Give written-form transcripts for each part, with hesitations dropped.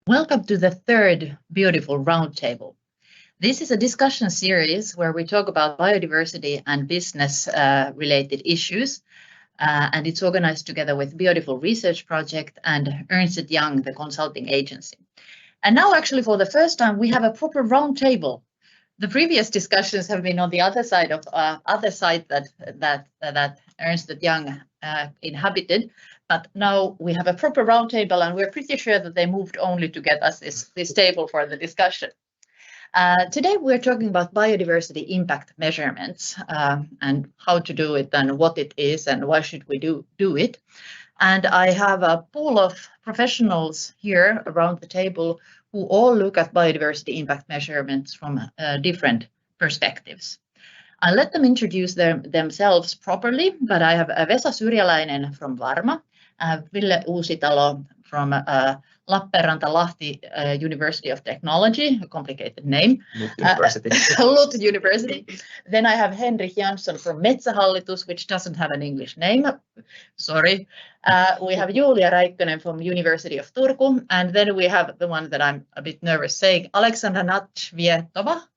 Welcome to the third Biodiversity Round Table. This is a discussion series where we talk about biodiversity and business related issues. And it's organized together with Biodiversity Research Project and Ernst & Young, the consulting agency. And now actually for the first time, we have a proper round table. The previous discussions have been on the other side of that Ernst & Young inhabited. But now we have a proper round table, and we're pretty sure that they moved only to get us this table for the discussion. Today we're talking about biodiversity impact measurements and how to do it and what it is and why should we do it. And I have a pool of professionals here around the table who all look at biodiversity impact measurements from different perspectives. I'll let them introduce themselves properly, but I have Vesa Syrjäläinen from Varma, Ville Uusitalo from Lappeenranta-Lahti University of Technology, a complicated name. LUT University. Then I have Henrik Jansson from Metsähallitus, which doesn't have an English name. Sorry. We have Juulia Räikkönen from University of Turku. And then we have the one that I'm a bit nervous saying, Aleksandra Natcvetova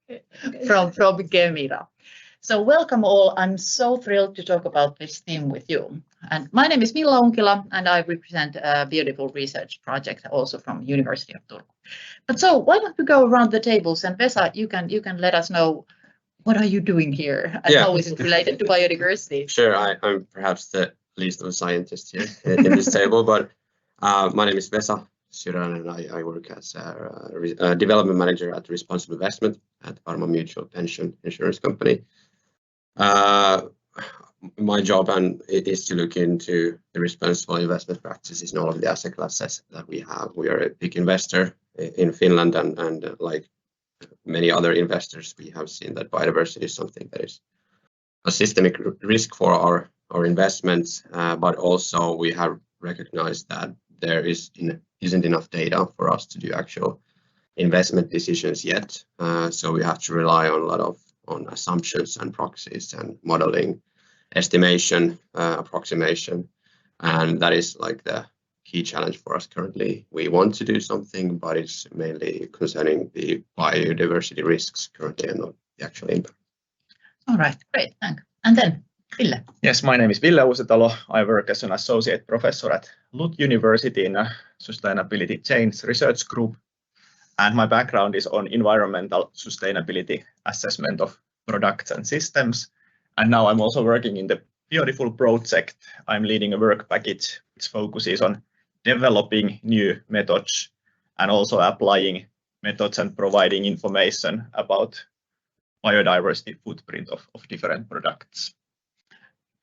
from Kemira. So welcome all. I'm so thrilled to talk about this theme with you. And my name is Ville Unkila, and I represent a Biodiversity Research Project also from University of Turku. But so why don't we go around the tables, and Vesa, you can let us know what are you doing here and how is it related to biodiversity? Sure, I'm perhaps the least of a scientist here in this table, but my name is Vesa Syrjäläinen, and I work as a development manager at Responsible Investment at Varma Mutual Pension Insurance Company. My job is to look into the responsible investment practices in all of the asset classes that we have. We are a big investor in Finland, and like many other investors, we have seen that biodiversity is something that is a systemic risk for our investments, but also we have recognized that there isn't enough data for us to do actual investment decisions yet. So we have to rely on a lot on assumptions and proxies and modeling, estimation, approximation, and that is like the key challenge for us currently. We want to do something, but it's mainly concerning the biodiversity risks currently and not the actual impact. All right, great, thanks. And then Ville. Yes, my name is Ville Uusitalo. I work as an associate professor at LUT University in a sustainability change research group. And my background is on environmental sustainability assessment of products and systems. And now I'm also working in the BIODIFUL project. I'm leading a work package which focuses on developing new methods and also applying methods and providing information about biodiversity footprint of different products.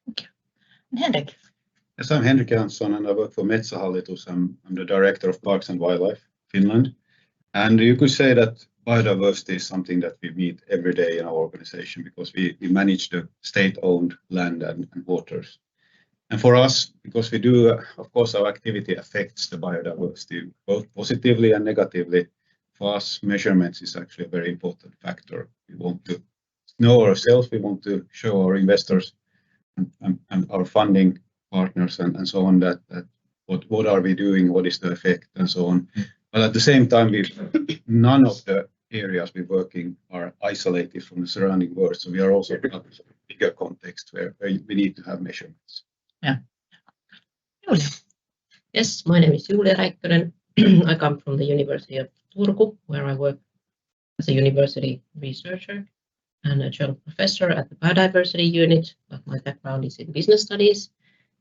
Okay. And Henrik. Yes, I'm Henrik Jansson, and I work for Metsähallitus. I'm the director of Parks and Wildlife, Finland. And you could say that biodiversity is something that we meet every day in our organization because we manage the state-owned land and waters. And for us, because we do, of course, our activity affects the biodiversity, both positively and negatively. For us, measurements is actually a very important factor. We want to know ourselves, we want to show our investors and our funding partners and so on that what are we doing, what is the effect, and so on. But at the same time, none of the areas we're working are isolated from the surrounding world. So we are also in a bigger context where we need to have measurements. Yeah. Juulia. Yes, my name is Juulia Räikkönen. I come from the University of Turku, where I work as a university researcher and a joint professor at the biodiversity unit, but my background is in business studies.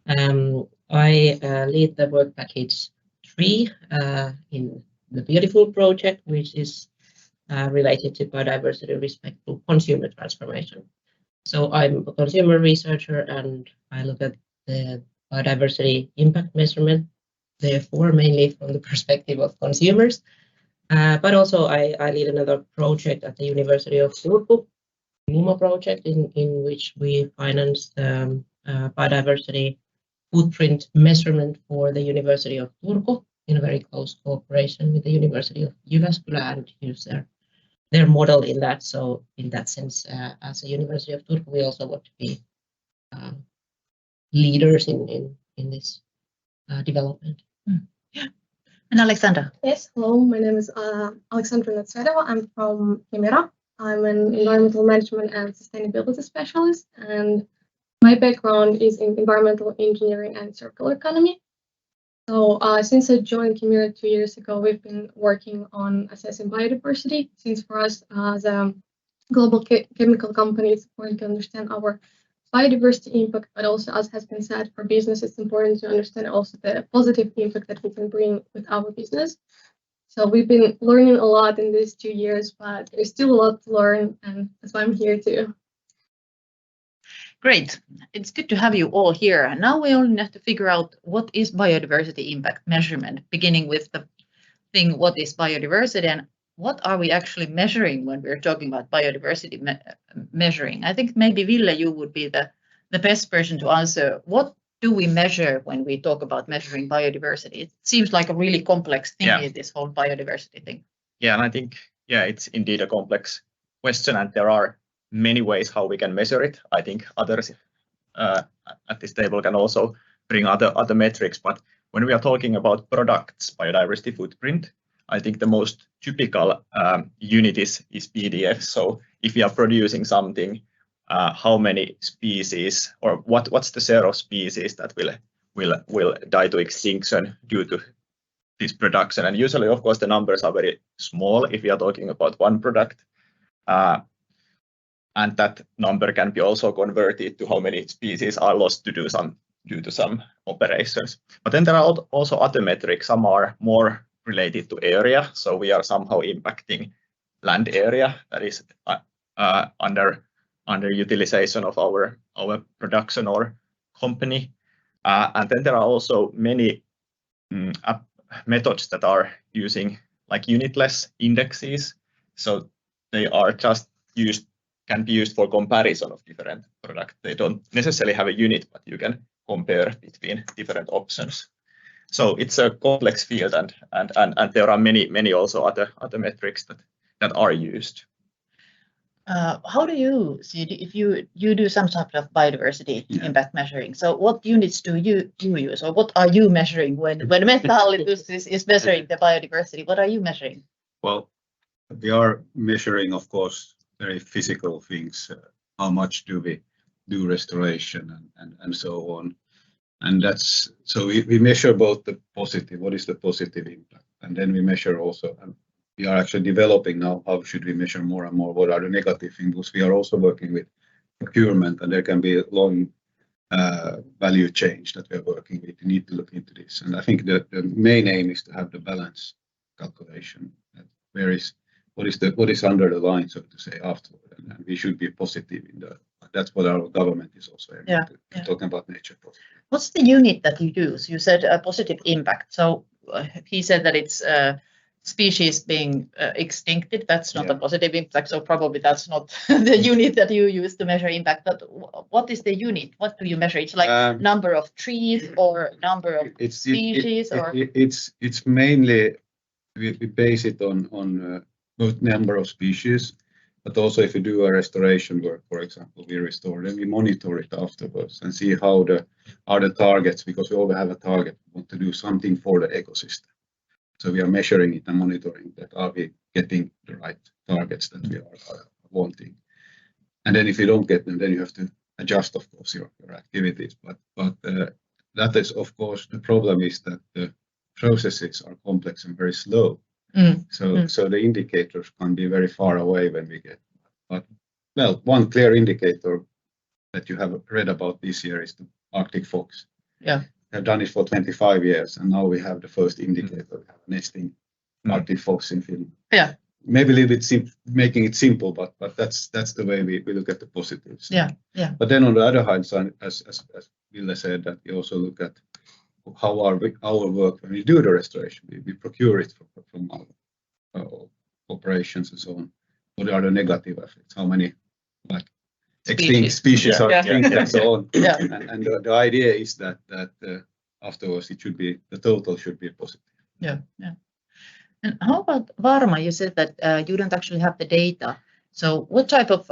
I lead the work package 3 in the BIODIFUL project, which is related to biodiversity respectful consumer transformation. So I'm a consumer researcher and I look at the biodiversity impact measurement, therefore mainly from the perspective of consumers. But also I lead another project at the University of Turku, UMA project, in which we finance the biodiversity footprint measurement for the University of Turku in a very close cooperation with the University of Jyväskylä and use their model in that. So in that sense, as a University of Turku, we also want to be leaders in this development. Yeah. And Aleksandra. Yes, hello, my name is Aleksandra Natcvetova. I'm from Kemira. I'm an environmental management and sustainability specialist, and my background is in environmental engineering and circular economy. So since I joined Kemira 2 years ago, we've been working on assessing biodiversity, since for us as a global chemical company, it's important to understand our biodiversity impact, but also, as has been said, for business, it's important to understand also the positive impact that we can bring with our business. So we've been learning a lot in these 2 years, but there's still a lot to learn, and that's why I'm here too. Great. It's good to have you all here. And now we only have to figure out what is biodiversity impact measurement, beginning with the thing, what is biodiversity and what are we actually measuring when we're talking about biodiversity measuring? I think maybe Ville, you would be the best person to answer. What do we measure when we talk about measuring biodiversity? It seems like a really complex thing, this whole biodiversity thing. Yeah, and I think, it's indeed a complex question, and there are many ways how we can measure it. I think others at this table can also bring other metrics, but when we are talking about products biodiversity footprint, I think the most typical unit is PDF. So if we are producing something, how many species or what's the share of species that will die to extinction due to this production? And usually, of course, the numbers are very small if we are talking about one product. And that number can be also converted to how many species are lost due to some operations. But then there are also other metrics. Some are more related to area. So we are somehow impacting land area that is under utilization of our production or company. And then there are also many methods that are using like unitless indexes. So they are just can be used for comparison of different products. They don't necessarily have a unit, but you can compare between different options. So it's a complex field, and there are many also other metrics that are used. How do you see if you do some sort of biodiversity impact measuring? So what units do you use, or what are you measuring when Metsähallitus is measuring the biodiversity? What are you measuring? Well, we are measuring, of course, very physical things. How much do we do restoration and so on? And that's so we measure both the positive, what is the positive impact, and then we measure also, and we are actually developing now how should we measure more and more what are the negative things. We are also working with procurement, and there can be a long value change that we are working with. We need to look into this, and I think that the main aim is to have the balance calculation. Where is what is under the line, so to say, afterward, and we should be positive in the. That's what our government is also talking about nature positive. What's the unit that you use? You said a positive impact. So he said that it's species being extincted. That's not a positive impact. So probably that's not the unit that you use to measure impact. But what is the unit? What do you measure? It's like number of trees or number of species, or it's mainly we base it on both number of species. But also, if you do a restoration work, for example, we restore, then we monitor it afterwards and see how are the targets, because we always have a target. We want to do something for the ecosystem. So we are measuring it and monitoring that are we getting the right targets that we are wanting. And then if you don't get them, then you have to adjust, of course, your activities. But that is, of course, the problem is that the processes are complex and very slow. So the indicators can be very far away when we get. But well, one clear indicator that you have read about this year is the Arctic fox. Yeah, we have done it for 25 years, and now we have the first indicator. We have nesting Arctic fox in Finland. Yeah, maybe a little bit making it simple, but that's the way we look at the positives. Yeah. But then on the other hand, as Ville said, that we also look at how our work when we do the restoration. We procure it from our operations and so on. What are the negative effects? How many extinct species are extinct and so on? Yeah. And the idea is that afterwards the total should be positive. Yeah. And how about Varma? You said that you don't actually have the data. So what type of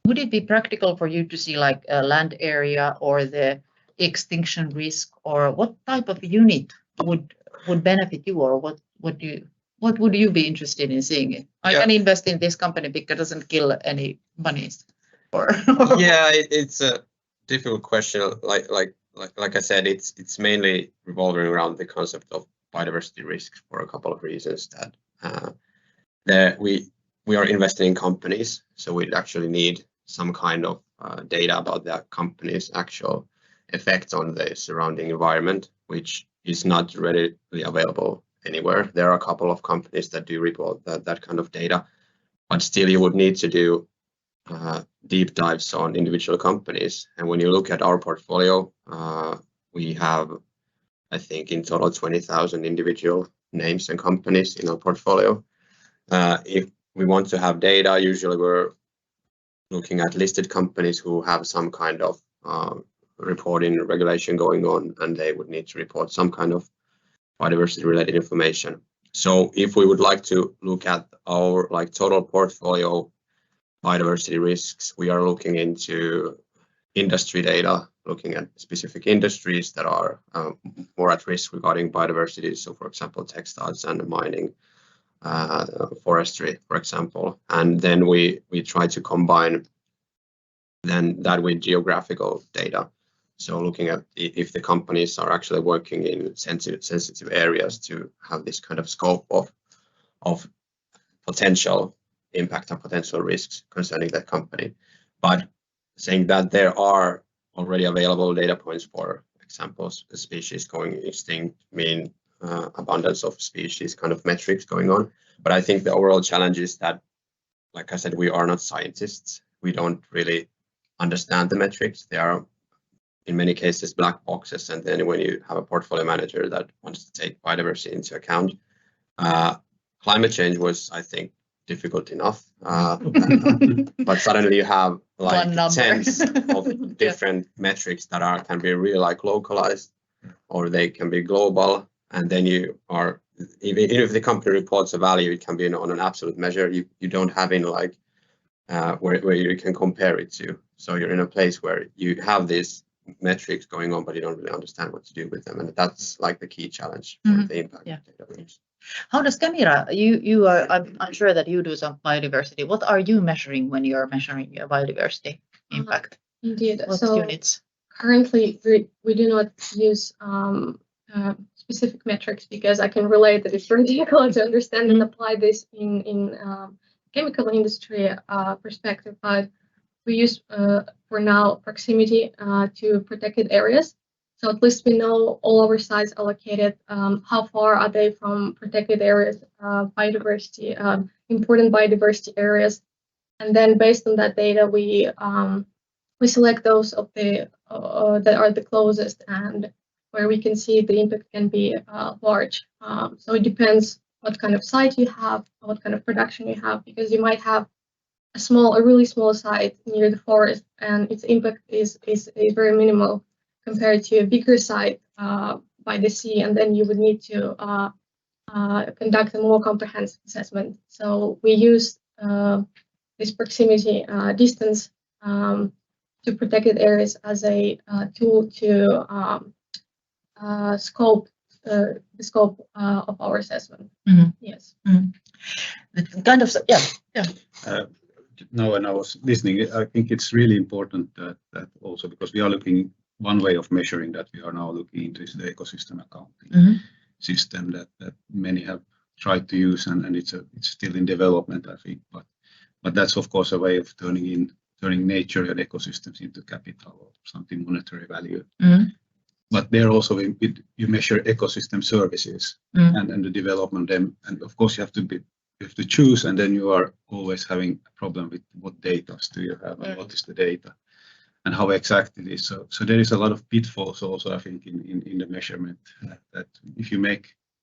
would it be practical for you to see like a land area or the extinction risk, or what type of unit would would benefit you, or what would you be interested in seeing? I can invest in this company because it doesn't kill any bunnies. Yeah, it's a difficult question. Like I said, it's mainly revolving around the concept of biodiversity risks for a couple of reasons. That we are investing in companies, so we actually need some kind of data about that company's actual effect on the surrounding environment, which is not readily available anywhere. There are a couple of companies that do report that kind of data, but still you would need to do deep dives on individual companies. And when you look at our portfolio, we have, I think, in total 20,000 individual names and companies in our portfolio. If we want to have data, usually we're looking at listed companies who have some kind of reporting regulation going on, and they would need to report some kind of biodiversity related information. So if we would like to look at our total portfolio biodiversity risks, we are looking into industry data, looking at specific industries that are more at risk regarding biodiversity. So for example, textiles and mining, forestry, for example. And then we try to combine then that with geographical data. So looking at if the companies are actually working in sensitive areas to have this kind of scope of potential impact and potential risks concerning that company. But saying that there are already available data points, for examples, the species going extinct, mean abundance of species kind of metrics going on. But I think the overall challenge is that, like I said, we are not scientists. We don't really understand the metrics. They are in many cases black boxes, and then when you have a portfolio manager that wants to take biodiversity into account, climate change was, I think, difficult enough, but suddenly you have tens of different metrics that can be really localized, or they can be global, and then you are, even if the company reports a value, it can be on an absolute measure. You don't have in where you can compare it to. So you're in a place where you have these metrics going on, but you don't really understand what to do with them, and that's the key challenge for the impact data. How does Kemira, you are, I'm sure that you do some biodiversity. What are you measuring when you are measuring your biodiversity impact? Indeed. What so units? Currently, we do not use specific metrics because I can relate that it's very difficult to understand and apply this in chemical industry perspective. But we use for now proximity to protected areas. So at least we know all our sites allocated, how far are they from protected areas, biodiversity, important biodiversity areas. And then based on that data, we select those of the that are the closest and where we can see the impact can be large. So it depends what kind of site you have, what kind of production you have, because you might have a really small site near the forest, and its impact is very minimal compared to a bigger site by the sea, and then you would need to conduct a more comprehensive assessment. So we use this proximity distance to protected areas as a tool to scope the scope of our assessment. Mm-hmm. Yes. Mm-hmm. Kind of, yeah. Now, when I was listening, I think it's really important that also, because we are looking, one way of measuring that we are now looking into is the ecosystem accounting system that many have tried to use, and it's still in development, I think. But that's of course a way of turning nature and ecosystems into capital or something monetary value. But there also you measure ecosystem services and the development of them, and of course you have to choose, and then you are always having a problem with what data do you have and what is the data and how exact it is. So there is a lot of pitfalls also, I think, in the measurement, that if you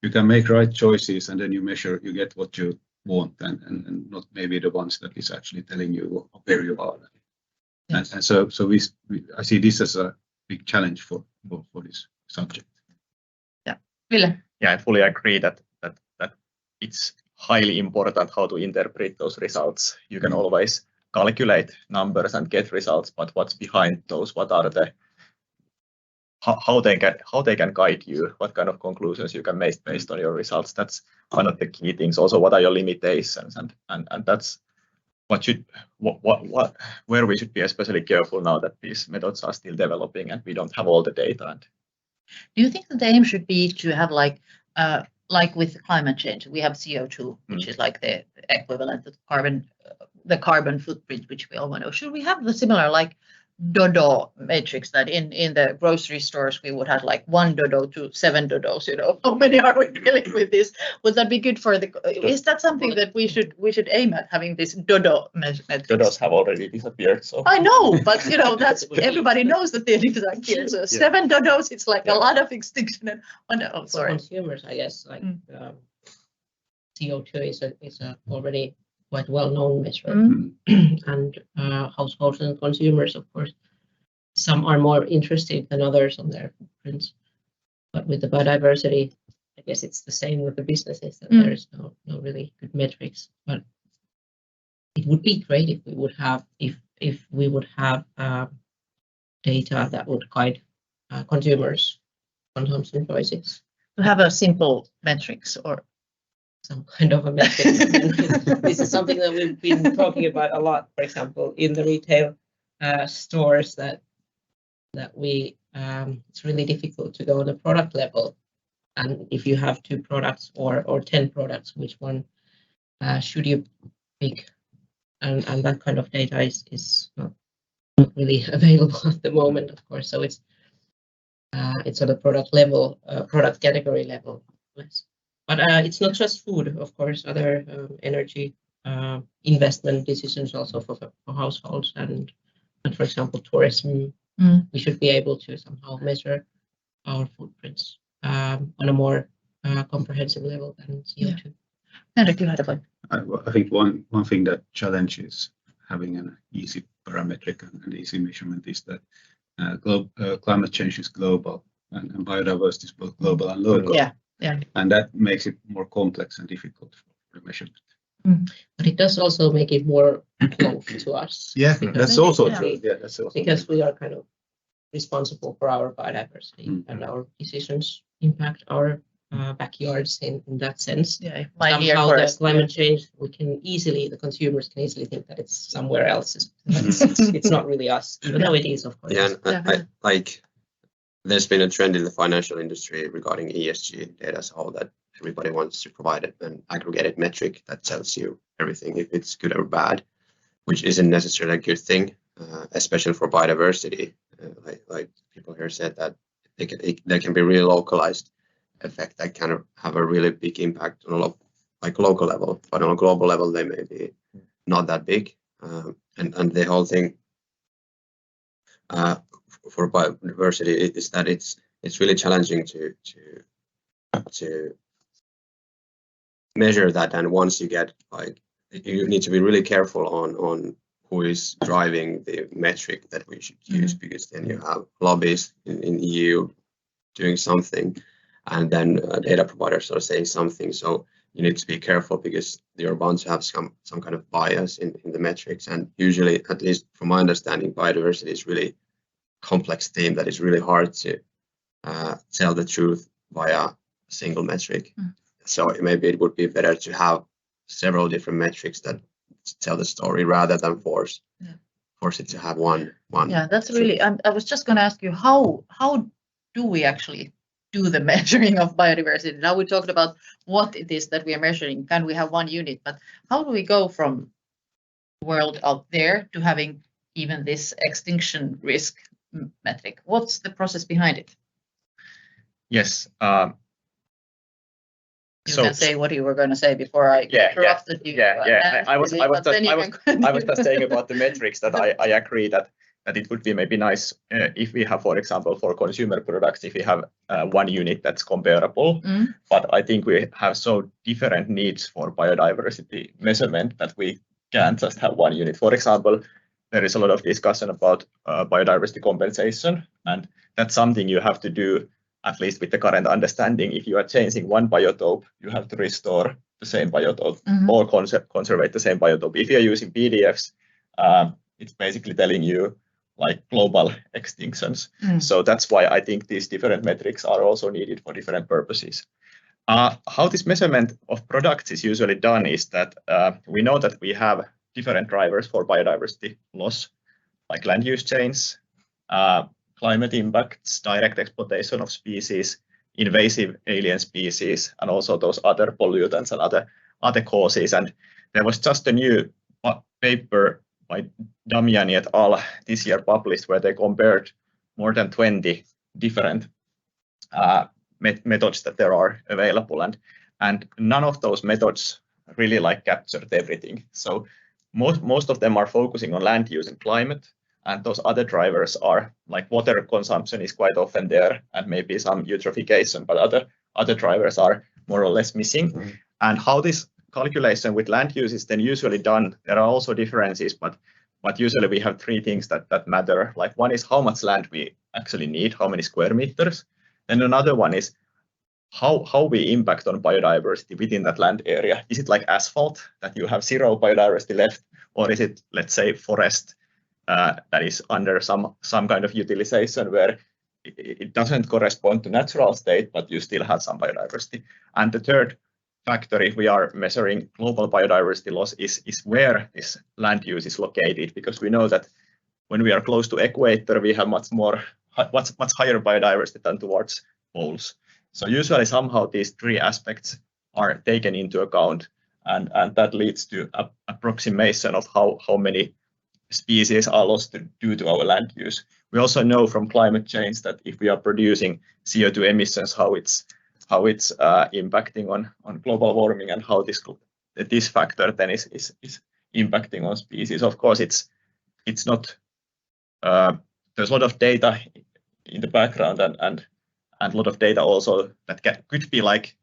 can make right choices and then you measure, you get what you want and not maybe the ones that is actually telling you where you are. Yes. And so I see this as a big challenge for this subject. Yeah, Ville. Yeah, I fully agree that it's highly important how to interpret those results. You can always calculate numbers and get results, but what's behind those? What are the how they can guide you, what kind of conclusions you can make based on your results. That's one of the key things. Also, what are your limitations, and that's where we should be especially careful now that these methods are still developing and we don't have all the data. And do you think that the aim should be to have like with climate change, we have CO2, which is like the equivalent of the carbon footprint, which we all know. Should we have the similar like dodo matrix that in the grocery stores we would have like 1 dodo to 7 dodos, how many are we dealing with this? Would that be good for is that something that we should aim at, having this dodo matrix? Dodos have already disappeared, so I know, but that's everybody knows that they disappear. So 7 dodos, it's like a lot of extinction. For consumers, I guess like CO2 is a already quite well-known measure, and households and consumers, of course, some are more interested than others on their footprints. But with the biodiversity, I guess it's the same with the businesses, that there is no really good metrics. But it would be great if we would have data that would guide consumers' consumption choices. To have a simple metrics or some kind of a metric. This is something that we've been talking about a lot, for example, in the retail stores, that we it's really difficult to go on the product level. And if you have 2 products or 10 products, which one should you pick? And that kind of data is not really available at the moment, of course. So it's on the product level, product category level. But it's not just food, of course, other energy investment decisions also for households and for example, tourism. We should be able to somehow measure our footprints on a more comprehensive level than CO2. Henrik, you had a point. I think one thing that challenges having an easy parametric and easy measurement is that climate change is global and biodiversity is both global and local. Yeah. And that makes it more complex and difficult for measurement. But it does also make it more close to us. Yeah, that's also true. Yeah, that's also because we are kind of responsible for our biodiversity and our decisions impact our backyards in that sense. Yeah, somehow the climate change, the consumers can easily think that it's somewhere else. It's not really us, even though it is, of course. Yeah, and there's been a trend in the financial industry regarding ESG data, so that everybody wants to provide an aggregated metric that tells you everything, if it's good or bad, which isn't necessarily a good thing, especially for biodiversity. Like people here said that there can be really localized effect that kind of have a really big impact on a local level, but on a global level they may be not that big. And the whole thing for biodiversity is that it's really challenging to measure that, and once you get you need to be really careful on who is driving the metric that we should use, because then you have lobbies in EU doing something, and then data providers are saying something. So you need to be careful, because you're bound to have some kind of bias in the metrics. And usually, at least from my understanding, biodiversity is really complex theme that is really hard to tell the truth via a single metric. So maybe it would be better to have several different metrics that tell the story rather than force it to have one. Yeah, that's really. I was just going to ask you, how do we actually do the measuring of biodiversity? Now we talked about what it is that we are measuring. Can we have one unit? But how do we go from the world out there to having even this extinction risk metric? What's the process behind it? Yes. You can say what you were going to say before I interrupted you. I was just saying about the metrics that I agree that it would be maybe nice if we have, for example, for consumer products, if we have one unit that's comparable. But I think we have so different needs for biodiversity measurement that we can't just have one unit. For example, there is a lot of discussion about biodiversity compensation, and that's something you have to do, at least with the current understanding. If you are changing one biotope, you have to restore the same biotope or conserve the same biotope. If you're using PDFs, it's basically telling you like global extinctions. So that's why I think these different metrics are also needed for different purposes. How this measurement of products is usually done is that we know that we have different drivers for biodiversity loss, like land use change, climate impacts, direct exploitation of species, invasive alien species, and also those other pollutants and other causes. And there was just a new paper by Damiani et al. This year published where they compared more than 20 different methods that there are available, and none of those methods really like captured everything. So most of them are focusing on land use and climate, and those other drivers are like water consumption is quite often there, and maybe some eutrophication, but other drivers are more or less missing. And how this calculation with land use is then usually done, there are also differences, but usually we have three things that matter. Like one is how much land we actually need, how many square meters. And another one is how we impact on biodiversity within that land area. Is it like asphalt that you have zero biodiversity left, or is it, let's say, forest that is under some kind of utilization where it doesn't correspond to natural state, but you still have some biodiversity? And the third factor, if we are measuring global biodiversity loss, is where this land use is located, because we know that when we are close to equator, we have much higher biodiversity than towards poles. So usually somehow these three aspects are taken into account, and that leads to an approximation of how many species are lost due to our land use. We also know from climate change that if we are producing CO2 emissions, how it's impacting on global warming, and how this factor then is impacting on species. Of course, it's not. There's a lot of data in the background, and a lot of data also that could be like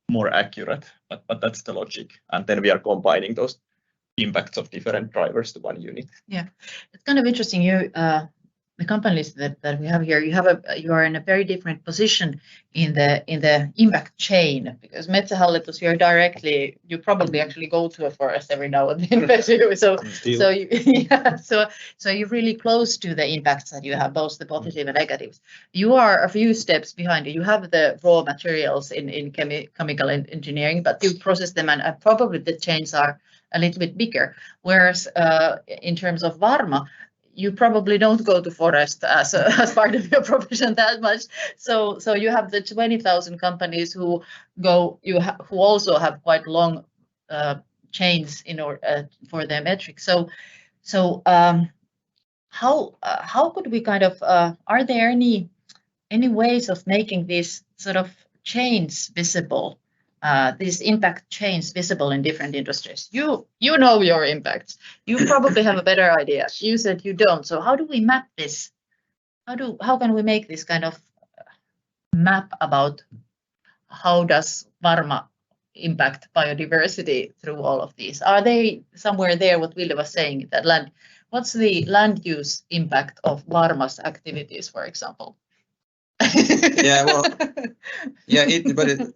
more accurate, but that's the logic. And then we are combining those impacts of different drivers to one unit. Yeah, it's kind of interesting. The companies that we have here, you are in a very different position in the impact chain, because Metsähallitus, you probably actually go to a forest every now and then. So you're really close to the impacts that you have, both the positive and negatives. You are a few steps behind. You have the raw materials in chemical engineering, but you process them, and probably the chains are a little bit bigger. Whereas in terms of Varma, you probably don't go to forest as part of your profession that much. So you have the 20,000 companies who also have quite long chains in order for their metrics. So how could we kind of are there any ways of making these sort of chains visible? These impact chains visible in different industries. You know your impacts. You probably have a better idea. You said you don't. So how do we map this? How can we make this kind of map about how does Varma impact biodiversity through all of these? Are they somewhere there? What Ville was saying, that what's the land use impact of Varma's activities, for example?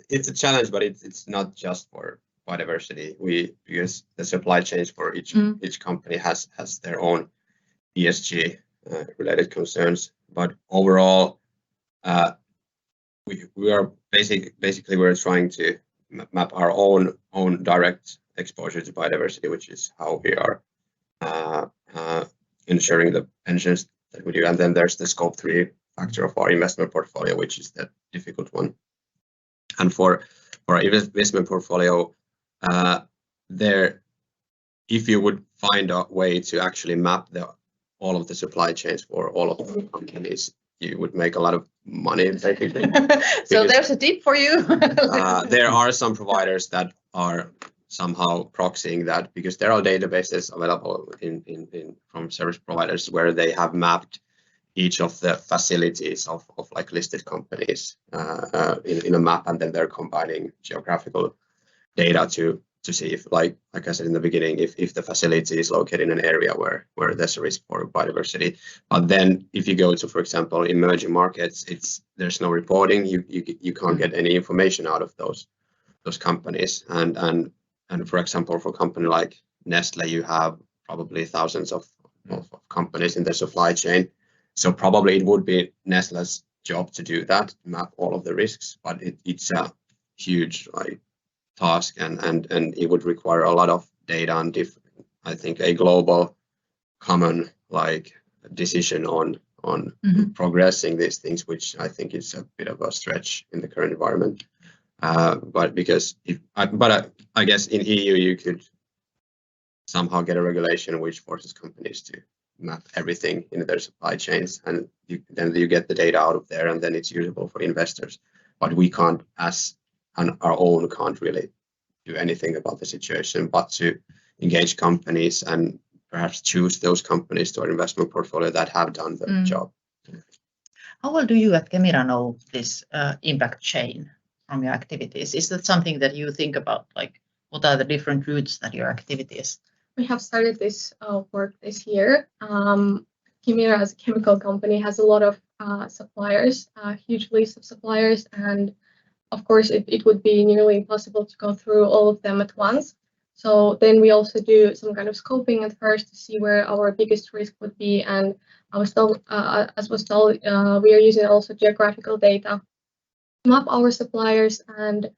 It's a challenge, but it's not just for biodiversity. Because the supply chains for each company has their own ESG related concerns. But overall, we are basically we're trying to map our own direct exposure to biodiversity, which is how we are ensuring the pensions that we do. And then there's the scope 3 factor of our investment portfolio, which is the difficult one. And for our investment portfolio, if you would find a way to actually map all of the supply chains for all of the companies, you would make a lot of money, basically. So there's a tip for you. There are some providers that are somehow proxying that, because there are databases available from service providers where they have mapped each of the facilities of like listed companies in a map, and then they're combining geographical data to see if, like I said in the beginning, if the facility is located in an area where there's a risk for biodiversity. But then if you go to, for example, emerging markets, there's no reporting. You can't get any information out of those companies. And for example, for a company like Nestle, you have probably thousands of of companies in the supply chain. So probably it would be Nestle's job to do that, to map all of the risks, but it's a huge task and it would require a lot of data and I think a global common decision on progressing these things, which I think is a bit of a stretch in the current environment. But I guess in EU you could somehow get a regulation which forces companies to map everything in their supply chains, and then you get the data out of there, and then it's usable for investors. But we can't, on our own, can't really do anything about the situation, but to engage companies and perhaps choose those companies to our investment portfolio that have done the job. How well do you at Kemira know this impact chain from your activities? Is that something that you think about? Like, what are the different routes that your activities? We have started this work this year. Kemira, as a chemical company, has a lot of suppliers, a huge list of suppliers, and of course it would be nearly impossible to go through all of them at once. So then we also do some kind of scoping at first to see where our biggest risk would be. And as was told, we are using also geographical data to map our suppliers and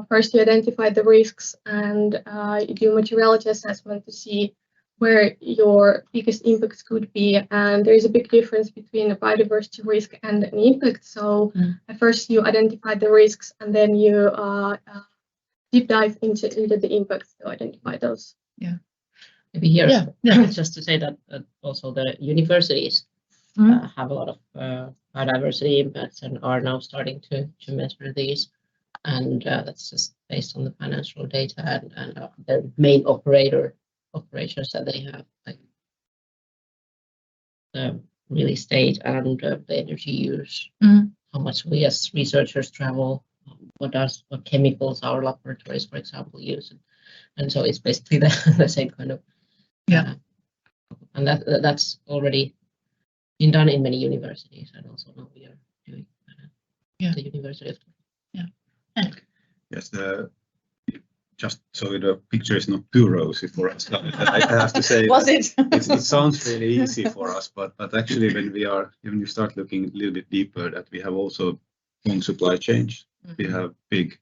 first you identify the risks and you do materiality assessment to see where your biggest impacts could be. And there is a big difference between a biodiversity risk and an impact. So at first you identify the risks and then you deep dive into the impacts to identify those. Yeah. Maybe here, just to say that also the universities have a lot of biodiversity impacts and are now starting to measure these. And that's just based on the financial data and the main operations that they have, like the real estate and the energy use, how much we as researchers travel, what chemicals our laboratories, for example, use, and so it's basically the same kind of and that's already been done in many universities, and also now we are doing the University of Yes, just so the picture is not too rosy for us. I have to say, it sounds really easy for us, but actually when you start looking a little bit deeper, that we have also long supply chains. We have big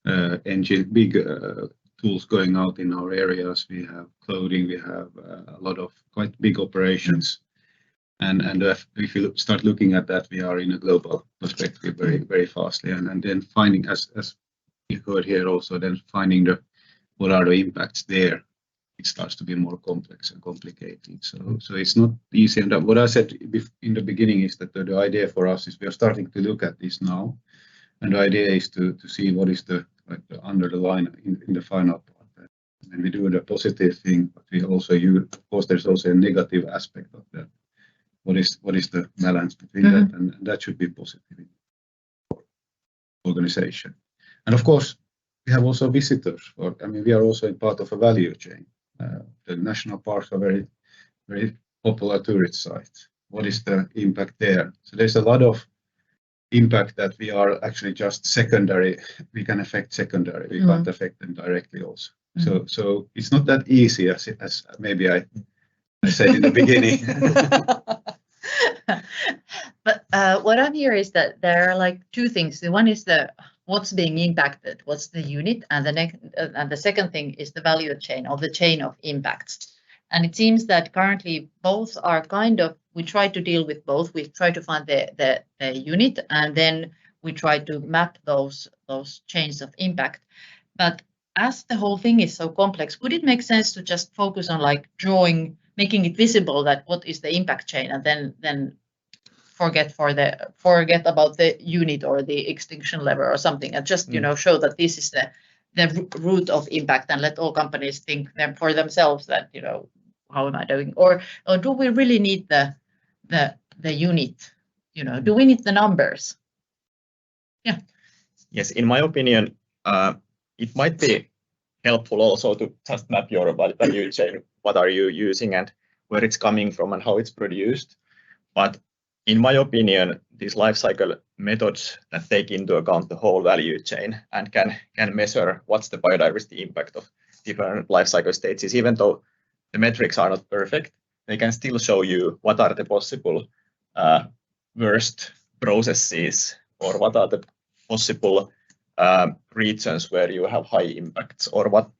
tools going out in our areas. We have clothing. We have a lot of quite big operations. And if you start looking at that, we are in a global perspective very, very fastly. And then finding, as you heard here also, then finding what are the impacts there, it starts to be more complex and complicated. So it's not easy. And what I said in the beginning is that the idea for us is we are starting to look at this now. And the idea is to see what is the under the line in the final part. And we do the positive thing, but we also use, of course, there's also a negative aspect of that. What is the balance between that, and that should be positive in the organization. And of course, we have also visitors. We are also in part of a value chain. The national parks are very, very popular tourist sites. What is the impact there? So there's a lot of impact that we are actually just secondary. We can affect secondary. We can't affect them directly also. So it's not that easy as maybe I said in the beginning. But what I'm hearing is that there are like two things. The one is what's being impacted, what's the unit, and the second thing is the value chain or the chain of impacts. And it seems that currently both are we try to deal with both. We try to find the unit, and then we try to map those chains of impact. But as the whole thing is so complex, would it make sense to just focus on making it visible that what is the impact chain, and then forget about the unit or the extinction level or something, and just show that this is the root of impact, and let all companies think for themselves that how am I doing, or do we really need the unit? Do we need the numbers? Yeah. Yes, in my opinion, it might be helpful also to just map your value chain. What are you using and where it's coming from and how it's produced. But in my opinion, these life cycle methods that take into account the whole value chain and can measure what's the biodiversity impact of different life cycle stages, even though the metrics are not perfect, they can still show you what are the possible worst processes, or what are the possible regions where you have high impacts, or what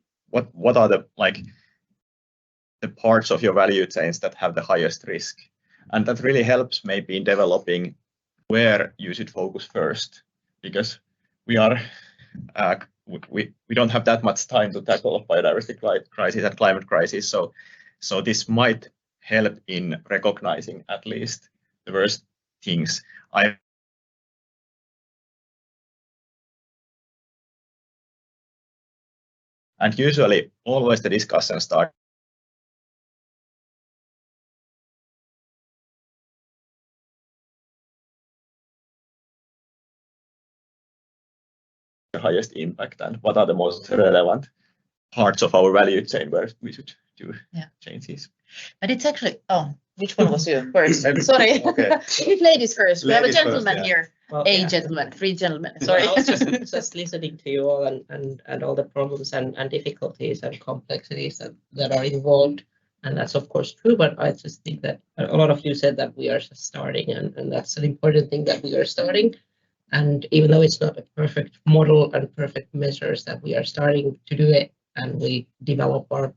are the the parts of your value chains that have the highest risk. And that really helps maybe in developing where you should focus first, because we don't have that much time to tackle biodiversity crisis and climate crisis. So this might help in recognizing at least the worst things. And usually always the discussion starts the highest impact and what are the most relevant parts of our value chain where we should do changes. But it's actually, which one was you first? Sorry, Okay. ladies first. We have a Ladies gentleman first, here. Well, Gentleman, three gentlemen. Sorry. I was just listening to you all and all the problems and difficulties and complexities that are involved. And that's of course true, but I just think that a lot of you said that we are just starting, and that's an important thing, that we are starting. And even though it's not a perfect model and perfect measures, that we are starting to do it, and we develop our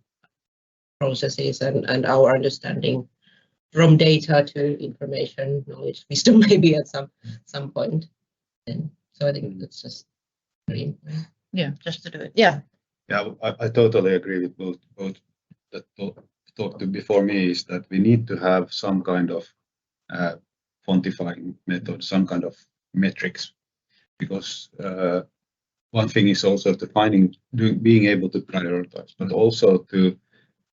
processes and our understanding from data to information, knowledge, wisdom, maybe at some point. And so I think that's just very important. Yeah, just to do it. Yeah. Yeah, I totally agree with both that talked before me, is that we need to have some kind of quantifying method, some kind of metrics, because one thing is also to being able to prioritize, but also to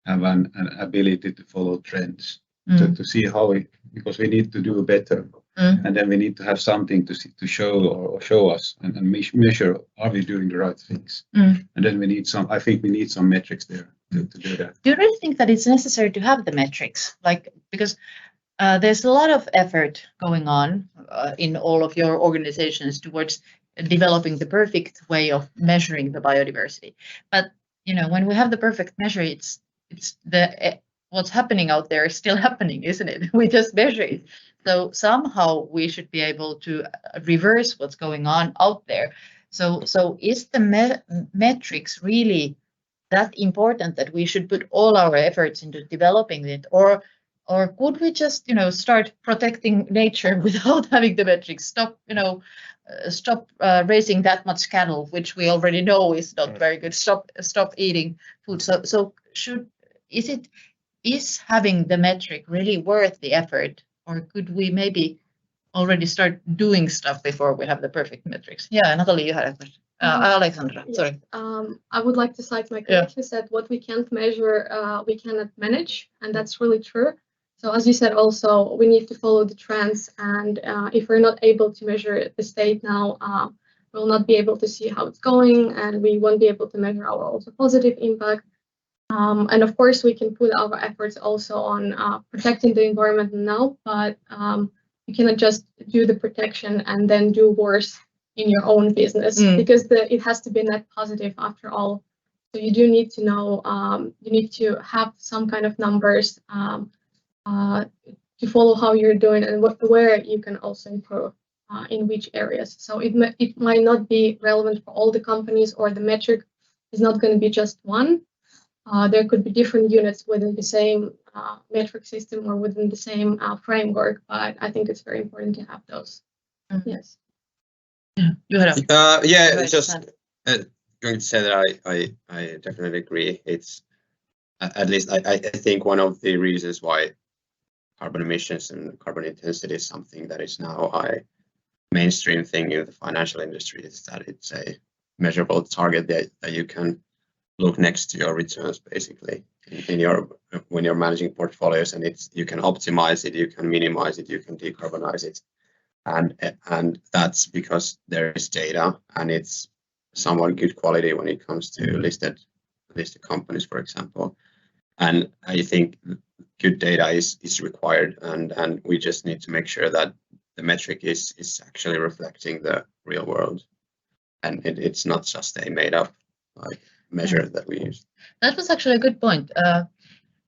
have an ability to follow trends, to see how because we need to do better, and then we need to have something to show us and measure, are we doing the right things, and then we need I think we need some metrics there to do that. Do you really think that it's necessary to have the metrics? Because there's a lot of effort going on in all of your organizations towards developing the perfect way of measuring the biodiversity. But when we have the perfect measure, it's what's happening out there is still happening, isn't it? We just measure it. So somehow we should be able to reverse what's going on out there. So is the metrics really that important that we should put all our efforts into developing it, or could we just start protecting nature without having the metrics? Stop raising that much cattle, which we already know is not very good. Stop eating food. So is having the metric really worth the effort, or could we maybe already start doing stuff before we have the perfect metrics? Yeah, Natalie, you had a question. Aleksandra, Yes. sorry. I would like to cite my colleague who said what we can't measure, we cannot manage, and that's really true. So as you said, also we need to follow the trends, and if we're not able to measure the state now, we'll not be able to see how it's going, and we won't be able to measure our also positive impact. And of course, we can put our efforts also on protecting the environment now, but you cannot just do the protection and then do worse in your own business, because it has to be net positive after all. So you do need to know, you need to have some kind of numbers to follow how you're doing and where you can also improve in which areas. So it might not be relevant for all the companies, or the metric is not going to be just one. There could be different units within the same metric system or within the same framework, but I think it's very important to have those. Yes. Just going to say that I definitely agree. It's at least I think one of the reasons why carbon emissions and carbon intensity is something that is now a mainstream thing in the financial industry is that it's a measurable target that you can look next to your returns, basically, when you're managing portfolios, and you can optimize it, you can minimize it, you can decarbonize it, and that's because there is data, and it's somewhat good quality when it comes to listed companies, for example. And I think good data is required, and we just need to make sure that the metric is actually reflecting the real world, and it's not just a made up measure that we use. That was actually a good point.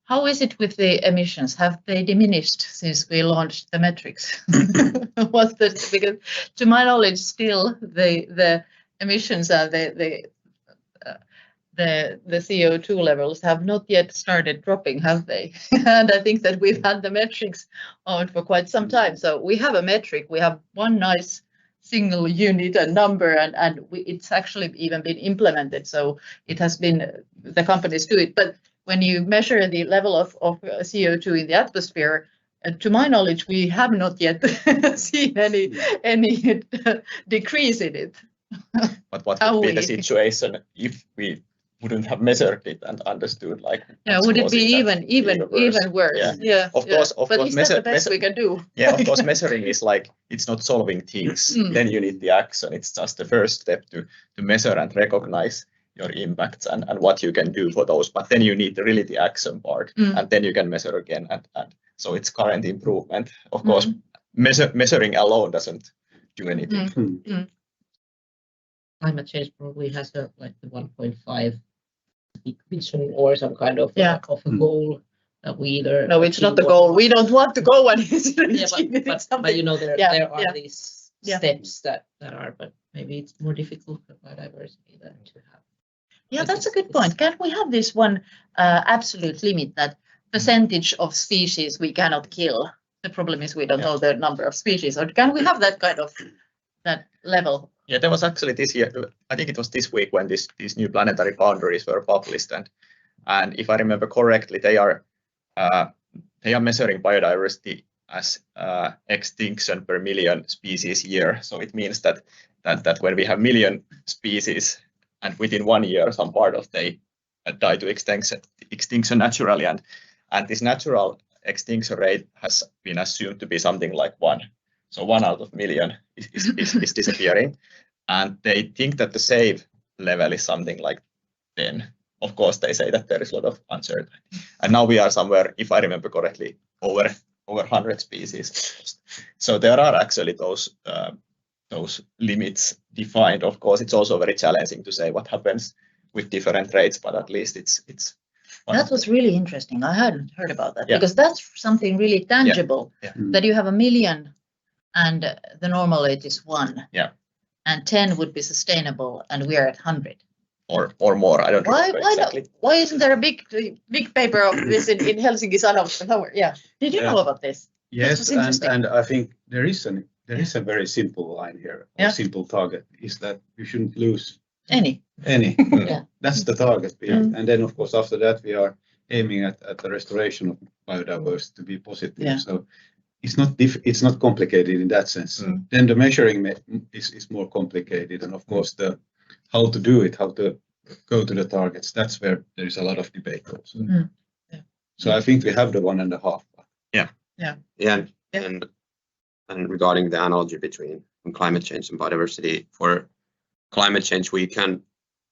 How is it with the emissions? Have they diminished since we launched the metrics? Because to my knowledge, still the emissions and the CO2 levels have not yet started dropping, have they? And I think that we've had the metrics on for quite some time. So we have a metric, we have one nice single unit and number, and it's actually even been implemented. So it has been, the companies do it. But when you measure the level of CO2 in the atmosphere, to my knowledge, we have not yet seen any decrease in it. But what would be the situation if we wouldn't have measured it and understood, like, would it be even worse? Yeah. Of course, but is that the best we can do? Yeah, of course, measuring is like, it's not solving things. Then you need the action. It's just the first step to measure and recognize your impacts and what you can do for those. But then you need really the action part, and then you can measure again. And so it's current improvement. Of course, measuring alone doesn't do anything. Climate change probably has like the 1.5 vision or some kind of a goal that we either. No, it's not the goal. We don't want to go and but you know there are these steps that are, but maybe it's more difficult for biodiversity than to have. Yeah, that's a good point. Can we have this one absolute limit, that percentage of species we cannot kill? The problem is we don't know the number of species, or can we have that kind of that level? Yeah, there was actually this year, I think it was this week, when these new planetary boundaries were published, and if I remember correctly, they are measuring biodiversity as extinction per million species year. So it means that when we have million species, and within 1 year some part of they die to extinction naturally, and this natural extinction rate has been assumed to be something like 1. So 1 out of million is disappearing, and they think that the safe level is something like 10. Of course, they say that there is a lot of uncertainty, and now we are somewhere, if I remember correctly, over 100 species. So there are actually those limits defined. Of course, it's also very challenging to say what happens with different rates, but at least it's. That was really interesting. I hadn't heard about that, because that's something really tangible. That you have 1 million. And the normal rate is 1. Yeah. And 10 would be sustainable, and we are at 100. Or more. I don't know exactly. Why isn't there a big paper of this in Helsinki Sanomat? Yeah. Did you know about this? Yes, and I think there is a very simple line here. A simple target is that you shouldn't lose any. That's the target. And then, of course, after that, we are aiming at the restoration of biodiversity to be positive. Yeah. So it's not complicated in that sense. Then the measuring is more complicated, and of course how to do it, how to go to the targets. That's where there is a lot of debate also. So I think we have the 1.5. And regarding the analogy between climate change and biodiversity, for climate change we can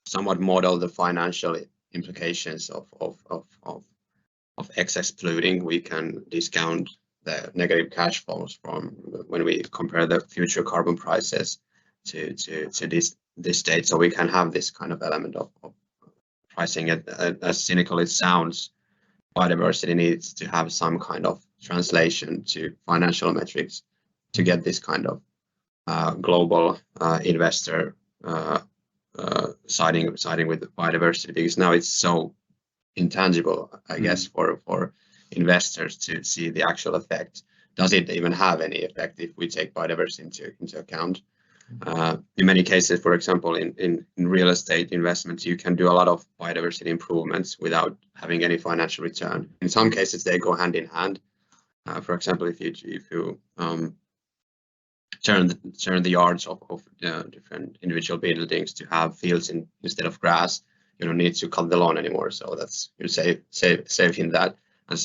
somewhat model the financial implications of excess polluting. We can discount the negative cash flows from when we compare the future carbon prices to this state. So we can have this kind of element of pricing it. As cynical it sounds, biodiversity needs to have some kind of translation to financial metrics to get this kind of global investor siding with biodiversity, because now it's so intangible, I guess, for investors to see the actual effect. Does it even have any effect if we take biodiversity into account? In many cases, for example, in real estate investments, you can do a lot of biodiversity improvements without having any financial return. In some cases, they go hand in hand. For example, if you turn the yards of different individual buildings to have fields instead of grass, you don't need to cut the lawn anymore. So that's, you save in that. And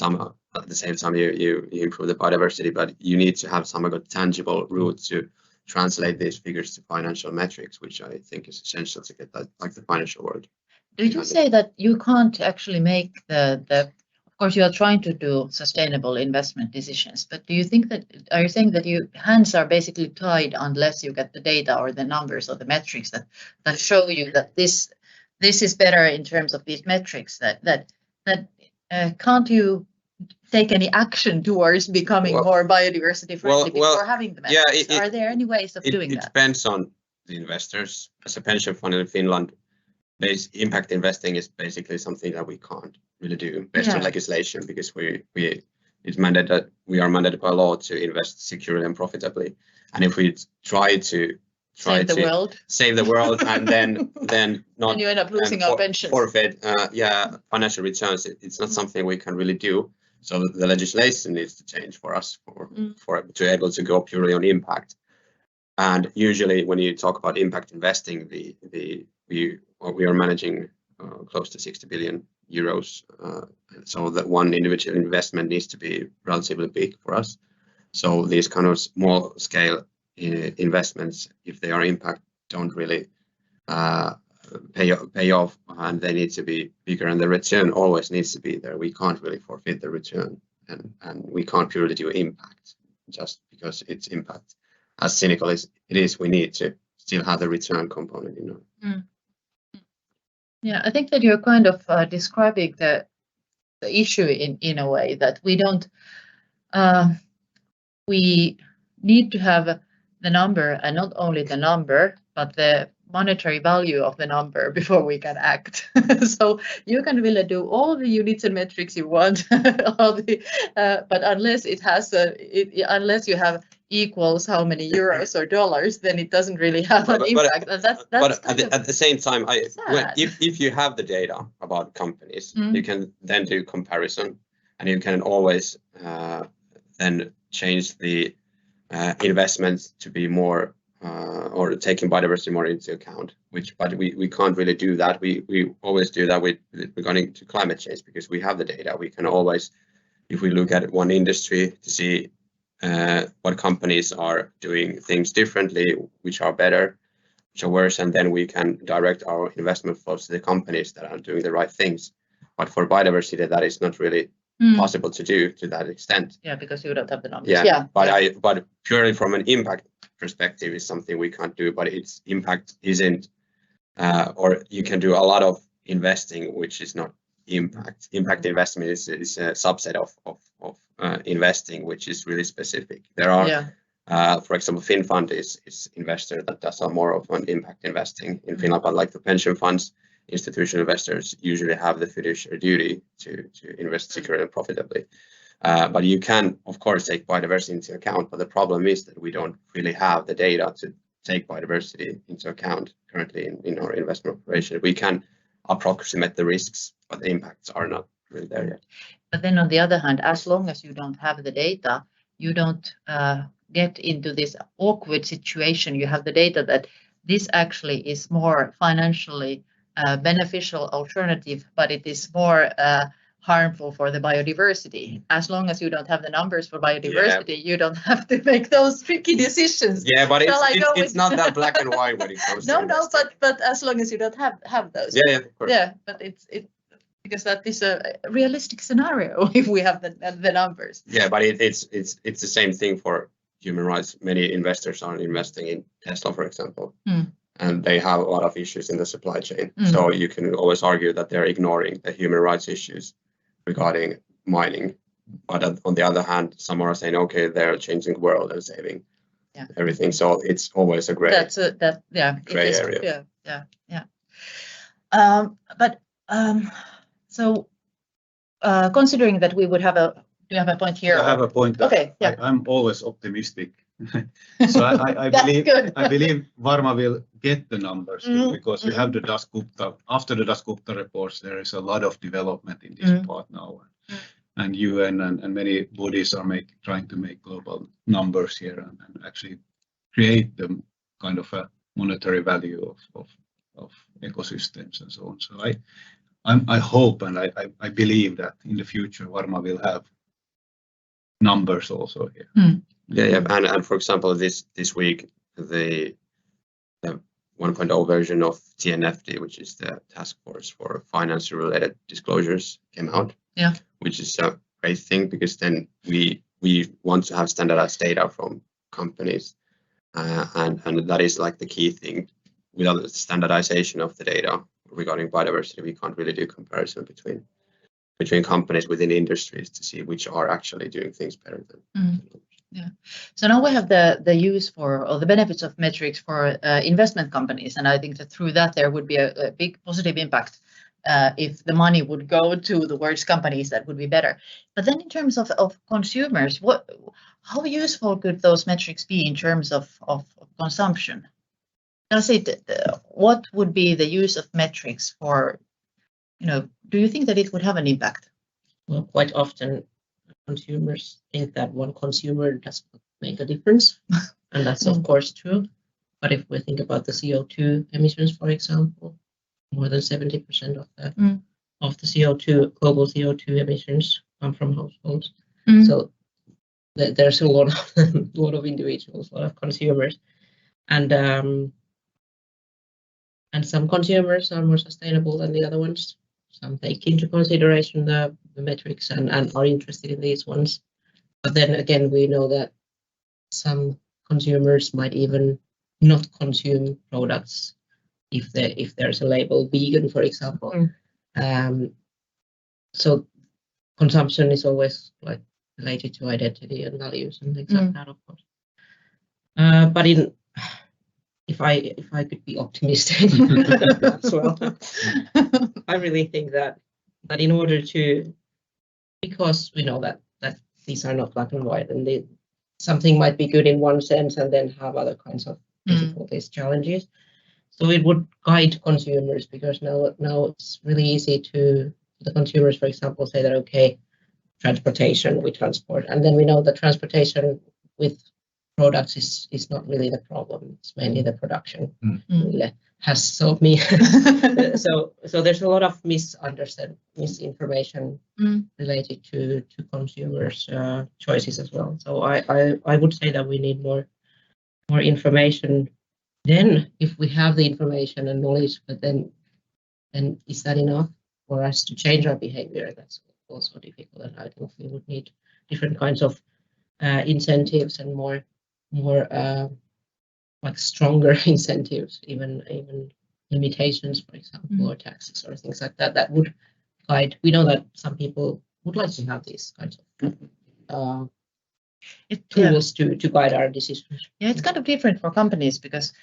at the same time you improve the biodiversity, but you need to have some tangible route to translate these figures to financial metrics, which I think is essential to get that, like the financial world. Do you say that you can't actually make of course you are trying to do sustainable investment decisions, but are you saying that your hands are basically tied unless you get the data or the numbers or the metrics that show you that this is better in terms of these metrics, that can't you take any action towards becoming more biodiversity friendly before having the metrics? Are there any ways of doing that? It depends on the investors. As a pension fund in Finland, impact investing is basically something that we can't really do based on legislation, because it's mandated that we are mandated by law to invest securely and profitably. And if we try to save the world and then not and you end up losing our pensions, forfeit financial returns, it's not something we can really do. So the legislation needs to change for us for to be able to go purely on impact. And usually when you talk about impact investing, we are managing close to 60 billion euros. So that one individual investment needs to be relatively big for us. So these kind of small scale investments, if they are impact, don't really pay off, and they need to be bigger, and the return always needs to be there. We can't really forfeit the return, and we can't purely do impact just because it's impact. As cynical as it is, we need to still have the return component, you know. Yeah, I think that you're kind of describing the issue in a way that we don't. We need to have the number, and not only the number, but the monetary value of the number before we can act. So you can really do all the units and metrics you want, but unless it has unless you have equals how many euros or dollars, then it doesn't really have an impact. And that's at the same time, if you have the data about companies, you can then do comparison, and you can always then change the investments to be more or taking biodiversity more into account. But we can't really do that. We always do that with regarding to climate change, because we have the data. We can always, if we look at one industry, to see what companies are doing things differently, which are better, which are worse, and then we can direct our investment flows to the companies that are doing the right things. But for biodiversity, that is not really possible to do to that extent. Yeah, because you don't have the numbers. But purely from an impact perspective is something we can't do. But its impact isn't, or you can do a lot of investing which is not impact. Impact investment is a subset of investing which is really specific. There are, for example, Finland is investor that does a more of an impact investing in Finland, but like the pension funds, institutional investors usually have the fiduciary duty to invest securely and profitably. But you can, of course, take biodiversity into account, but the problem is that we don't really have the data to take biodiversity into account currently in our investment operation. We can approximate the risks, but the impacts are not really there yet. But then on the other hand, as long as you don't have the data, you don't get into this awkward situation. You have the data that this actually is more financially beneficial alternative, but it is more harmful for the biodiversity. As long as you don't have the numbers for biodiversity, you don't have to make those tricky decisions. Yeah, but it's not that black and white when it comes to investing. but as long as you don't have those. Yeah, of course. Yeah, but it's because that is a realistic scenario if we have the numbers. Yeah, but it's the same thing for human rights. Many investors are investing in Tesla, for example. And they have a lot of issues in the supply chain. So you can always argue that they're ignoring the human rights issues regarding mining. But on the other hand, some are saying, okay, they're changing the world and saving everything. So it's always a gray area. So considering that we would have do you have a point here? I have a point. I'm always optimistic. So I believe Varma will get the numbers because we have the Dasgupta. After the Dasgupta reports, there is a lot of development in this part now, and UN and many bodies are trying to make global numbers here and actually create the kind of a monetary value of ecosystems and so on. So I hope and I believe that in the future Varma will have numbers also here. Yeah, and for example, this week the 1.0 version of TNFD, which is the task force for finance-related disclosures, came out. Yeah, which is a great thing because then we want to have standardized data from companies, and that is like the key thing. Without the standardization of the data regarding biodiversity, we can't really do comparison between between companies within industries to see which are actually doing things better than. Yeah. So now we have the use for or the benefits of metrics for investment companies, and I think that through that there would be a big positive impact if the money would go to the worst companies. That would be better. But then in terms of consumers, how useful could those metrics be in terms of consumption? What would be the use of metrics for? Do you think that it would have an impact? Well, quite often consumers think that one consumer does not make a difference, and that's of course true. But if we think about the CO2 emissions, for example, more than 70% of the global CO2 emissions come from households. So there's a lot of individuals, a lot of consumers, and some consumers are more sustainable than the other ones. Some take into consideration the metrics and are interested in these ones. But then again, we know that some consumers might even not consume products if there's a label vegan, for example. So consumption is always like related to identity and values and things like that, of course. But if I could be optimistic as well, I really think that in order to, because we know that these are not black and white, and something might be good in one sense and then have other kinds of difficulties, challenges. So it would guide consumers, because now it's really easy to the consumers, for example, say that, okay, transportation, we transport, and then we know that transportation with products is not really the problem. It's mainly the production. Ville has told me. So there's a lot of misinformation related to consumers' choices as well. So I would say that we need more information. Then, if we have the information and knowledge, but then is that enough for us to change our behavior? That's also difficult, and I think we would need different kinds of incentives and more like stronger incentives, even limitations, for example, or taxes or things like that. That would guide. We know that some people would like to have these kinds of tools to guide our decisions. Yeah, it's kind of different for companies, because